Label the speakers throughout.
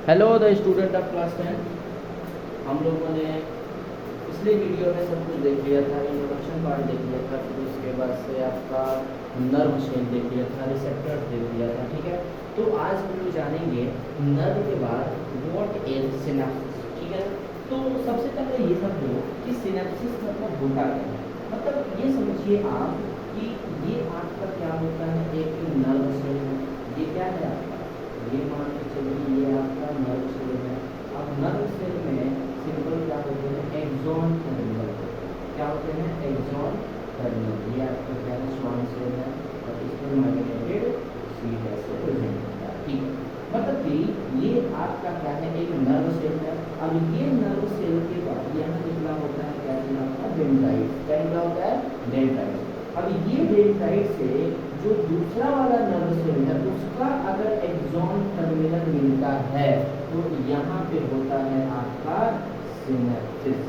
Speaker 1: Hello the student of class 10। हम लोगों ने पिछले वीडियो में सब कुछ देख लिया था, इंट्रोडक्शन पार्ट देख लिया था, फिर उसके बाद से आपका नर्व शेल देख लिया था, रिसेप्टर्स देख लिया था। ठीक है, तो आज हम लोग जानेंगे नर्व के बाद व्हाट इज सिनेप्सिस। ठीक है, तो सबसे पहले ये समझो कि सिनेप्सिस मतलब होता क्या है। मतलब ये समझिए आप कि ये आपका क्या होता है, एक नर्व शेल है। ये क्या है आपका, ये मान के चलिए ये आपका नर्व सेल है। अब नर्व सेल में सिंपल क्या होते हैं, एक्सॉन टर्मिनल। क्या होते हैं, एक्सॉन टर्मिनल। ये आपका क्या है, श्वान सेल है और इसमें माइग्रेटेड सीट ऐसे प्रेजेंट होता है। ठीक है, मतलब कि ये आपका क्या है, एक नर्व सेल है। अब ये नर्व सेल के बाद यहाँ निकला होता है क्या है आपका डेंड्राइट। क्या निकला होता है, डेंड्राइट। अब ये डेंड्राइट से जो दूसरा वाला नर्व सेल है उसका अगर एक्सॉन टर्मिनल मिलता है तो यहाँ पे होता है आपका सिनेप्सिस।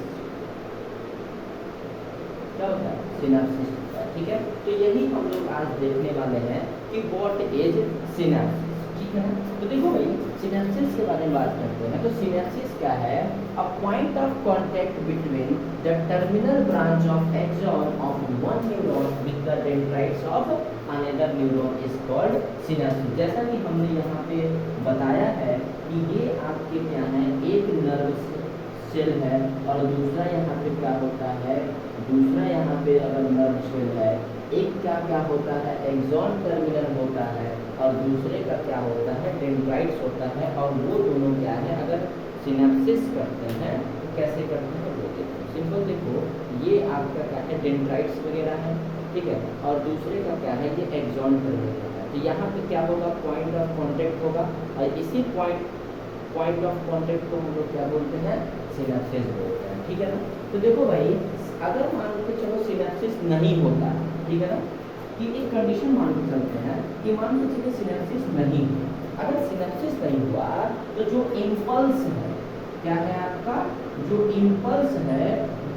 Speaker 1: क्या होता है, सिनेप्सिस होता है। ठीक है, तो यही हम लोग आज देखने वाले हैं कि व्हाट इज सिनेप्सिस। ठीक है, तो देखो भाई सिनेप्सिस के बारे में बात करते हैं। तो सिनेप्सिस क्या है, a point of contact between the terminal branch of axon of one neuron with the dendrites of another neuron is called synapsis. जैसा कि हमने यहाँ पे बताया है कि ये आपके क्या है, एक नर्व सेल है और दूसरा यहाँ पे क्या होता है, दूसरा यहाँ पे अगर नर्व सेल है, एक क्या क्या होता है, एक्सॉन टर्मिनल होता है और दूसरे का क्या होता है, डेंड्राइट्स होता है। और वो दोनों क्या है, अगर सिनेप्सिस करते हैं तो कैसे करते हैं वो देखो। सिंपल देखो, ये आपका क्या है, डेंड्राइट्स वगैरह है। ठीक है, और दूसरे का क्या है, ये एक्सॉन टर्मिनल है। तो यहाँ पे क्या होगा, पॉइंट ऑफ कांटेक्ट होगा और इसी पॉइंट ऑफ कांटेक्ट को हम लोग क्या बोलते हैं, सिनेप्सिस बोलते हैं। ठीक है ना, तो देखो भाई अगर मान लो कि चलो सिनेप्सिस नहीं होता, ठीक है ना, कि एक कंडीशन मान के चलते हैं कि मान के चलिए सिनेप्सिस नहीं हुआ। अगर सिनेप्सिस नहीं हुआ तो जो इम्पल्स है, क्या है आपका, जो इम्पल्स है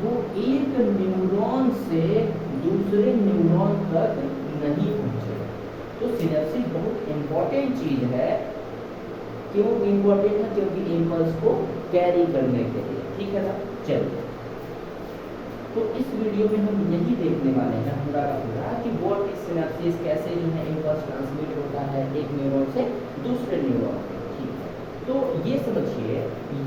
Speaker 1: वो एक न्यूरॉन से दूसरे न्यूरॉन तक नहीं पहुंचेगा। तो सिनेप्सिस बहुत इंपॉर्टेंट चीज है। क्यों इंपॉर्टेंट है, क्योंकि इम्पल्स को कैरी करने के लिए। ठीक है ना, चलिए तो इस वीडियो में हम यही देखने वाले हैं पूरा का पूरा कि व्हाट इज सिनेप्सिस, कैसे जो है इम्पल्स ट्रांसमिट होता है एक न्यूरॉन से दूसरे न्यूरॉन में। ठीक है, तो ये समझिए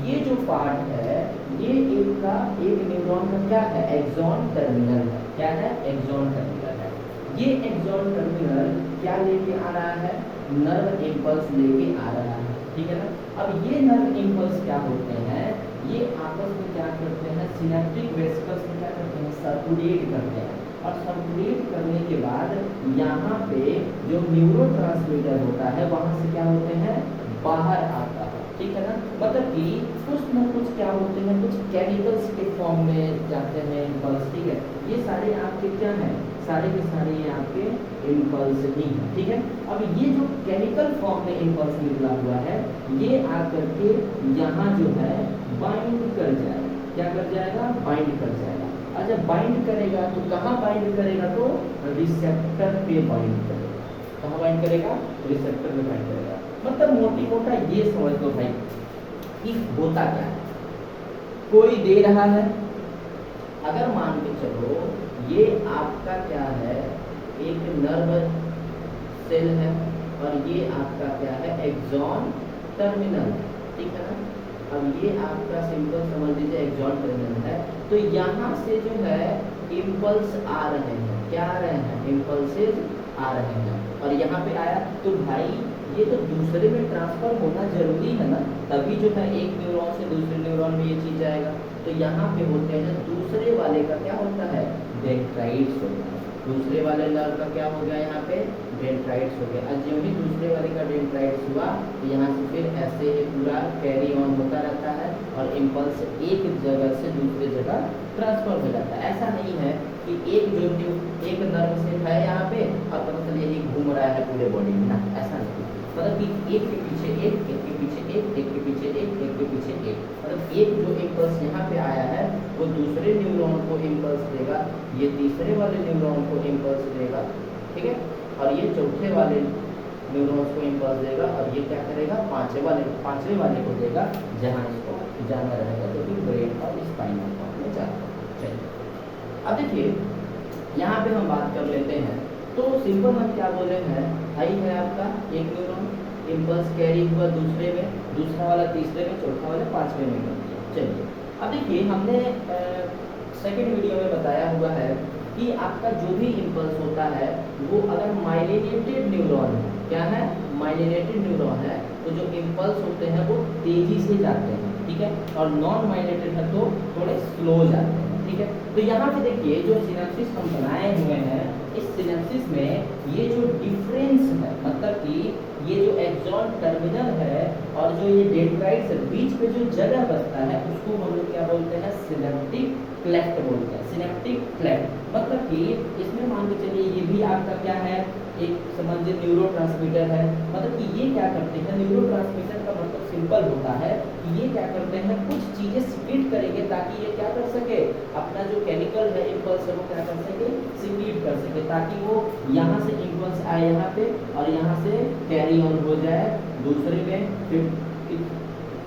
Speaker 1: ये जो पार्ट है ये एक न्यूरॉन का क्या है, एक्सॉन टर्मिनल है। क्या है, एक्सॉन टर्मिनल है। ये एक्सॉन टर्मिनल क्या लेके आ रहा है, नर्व इम्पल्स लेके आ रहा है। ठीक है ना, अब ये नर्व इम्पल्स क्या होते हैं, ये आपस में क्या करते हैं, सिनेप्टिक वेसिकल्स में क्या करते हैं, सर्कुलेट करते हैं। और सर्कुलेट करने के बाद यहाँ पे जो न्यूरोट्रांसमीटर होता है वहां से क्या होते हैं, बाहर आता है। ठीक है ना, मतलब कि कुछ न कुछ क्या होते हैं, कुछ केमिकल्स के फॉर्म में जाते हैं इम्पल्स। ठीक है, ये सारे आपके क्या हैं, सारे के सारे ये आपके इम्पल्स ही हैं। ठीक है, अब ये जो केमिकल फॉर्म में इम्पल्स निकला हुआ है ये आकर के यहाँ जो है बाइंड कर जाएगा। क्या कर जाएगा, बाइंड कर जाएगा। अच्छा बाइंड करेगा तो कहाँ बाइंड करेगा, तो रिसेप्टर पे बाइंड करेगा। कहाँ बाइंड करेगा, रिसेप्टर पे बाइंड करेगा। मतलब मोटी मोटा ये समझ लो भाई कि होता क्या है, कोई दे रहा है, अगर मान के चलो ये आपका क्या है, एक नर्व सेल है और ये आपका क्या है, एक्सॉन टर्मिनल। ठीक है ना, अब ये आपका सिंपल समझ लीजिए एक्सॉन टर्मिनल है। तो यहाँ से जो है इम्पल्स आ रहे हैं, क्या आ रहे हैं, इम्पल्सेस आ रहे हैं। और यहाँ पे आया तो भाई ये तो दूसरे में ट्रांसफर होना जरूरी है ना, तभी जो है एक न्यूरॉन से दूसरे न्यूरॉन में ये चीज जाएगा। तो यहाँ पे होते हैं दूसरे वाले का क्या होता है, डेंड्राइट्स होता है। दूसरे वाले नर्व का क्या हो गया, यहाँ पे डेंड्राइट्स हो गया। और जो ही दूसरे वाले का डेंड्राइट्स हुआ तो यहाँ से फिर ऐसे ही पूरा कैरी ऑन होता रहता है और इम्पल्स एक जगह से दूसरी जगह ट्रांसफर हो जाता है। ऐसा नहीं है कि एक नर्व से है यहाँ पे और पता चले यही घूम रहा है पूरे बॉडी में ना, ऐसा नहीं। मतलब कि एक के पीछे एक, एक के पीछे एक, एक के पीछे एक, एक के पीछे एक। मतलब एक जो इम्पल्स यहाँ पे आया है वो दूसरे न्यूरॉन को इम्पल्स देगा, ये तीसरे वाले न्यूरॉन को इम्पल्स देगा। ठीक है, और ये चौथे वाले न्यूरॉन्स को इम्पल्स देगा और ये क्या करेगा, पांचवें वाले को देगा जहाँ इसको जाना रहेगा, जो कि ब्रेन और स्पाइनल कॉर्ड में जाता है। चलिए अब देखिए यहाँ पे हम बात कर लेते हैं। तो सिंपल हम क्या बोल रहे हैं, हाई है आपका एक न्यूरॉन, इम्पल्स कैरी हुआ दूसरे में, दूसरा वाला तीसरे में, चौथा वाला पांचवें में कर दिया। चलिए अब देखिए हमने सेकेंड वीडियो में बताया हुआ है कि आपका जो भी इम्पल्स होता है वो अगर माइलिनेटेड न्यूरॉन है, क्या है, माइलिनेटेड न्यूरॉन है, तो जो इम्पल्स होते हैं वो तेजी से जाते हैं, ठीक है, और नॉन माइलिनेटेड है तो थोड़े स्लो जाते हैं, ठीक है। तो यहाँ पे देखिए जो सिनेप्सिस हम बनाए हुए हैं, इस सिनेप्सिस में ये जो डिफरेंस है, मतलब कि ये जो एक्सॉन टर्मिनल है और जो ये डेंड्राइट्स है, बीच में जो जगह बचता है उसको हम लोग क्या बोलते हैं, सिनेप्टिक क्लेफ्ट बोलते हैं। सिनेप्टिक क्लेफ्ट मतलब कि इसमें मान के चलिए ये भी आपका क्या है, एक समझिए न्यूरोट्रांसमीटर है, मतलब कि ये क्या करते हैं, न्यूरोट्रांसमीटर का मतलब सिंपल होता है कि ये क्या करते हैं, कुछ चीजें सिक्रीट करेंगे ताकि ये क्या कर सके, अपना जो केमिकल है इम्पल्स है वो क्या कर सके, सिक्रीट कर सके, ताकि वो यहाँ से इम्पल्स आए यहाँ पे और यहाँ से कैरी ऑन हो जाए दूसरे में, फिर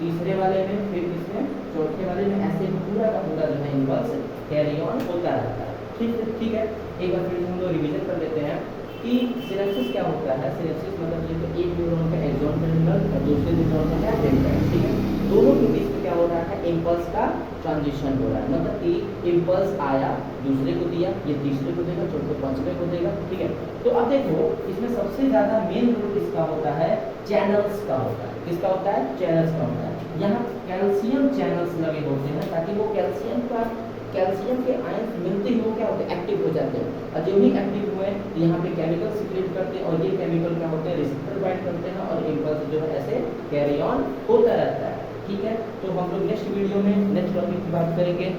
Speaker 1: तीसरे वाले में, फिर इसमें चौथे वाले में, ऐसे पूरा का पूरा जो है इम्पल्स कैरी ऑन होता रहता है। ठीक है, एक बार फिर हम लोग रिवीजन कर लेते हैं कि सिनेप्सिस क्या होता है। सिनेप्सिस मतलब जैसे एक न्यूरॉन का एक्सॉन टर्मिनल और दूसरे न्यूरॉन का क्या डेंड्राइट, ठीक है, दोनों के बीच में क्या हो रहा है, इम्पल्स का ट्रांजिशन हो रहा है, मतलब कि इम्पल्स आया, दूसरे को दिया, ये तीसरे को देगा, चौथे पांचवे को देगा, ठीक है। तो अब देखो इसमें सबसे ज्यादा मेन रोल किसका होता है, चैनल्स का होता है। किसका होता है, चैनल्स का होता है। यहाँ कैल्शियम चैनल्स लगे होते हैं ताकि वो कैल्शियम के आयंस मिलते ही वो क्या होते हैं, एक्टिव हो जाते हैं, और जो भी एक्टिव हुए तो यहाँ पे केमिकल सिक्रेट करते हैं और ये केमिकल क्या होते हैं, रिसेप्टर बाइंड करते हैं और इम्पल्स जो है ऐसे कैरी ऑन होता रहता है, ठीक है। तो हम लोग नेक्स्ट वीडियो में नेक्स्ट टॉपिक की बात करेंगे।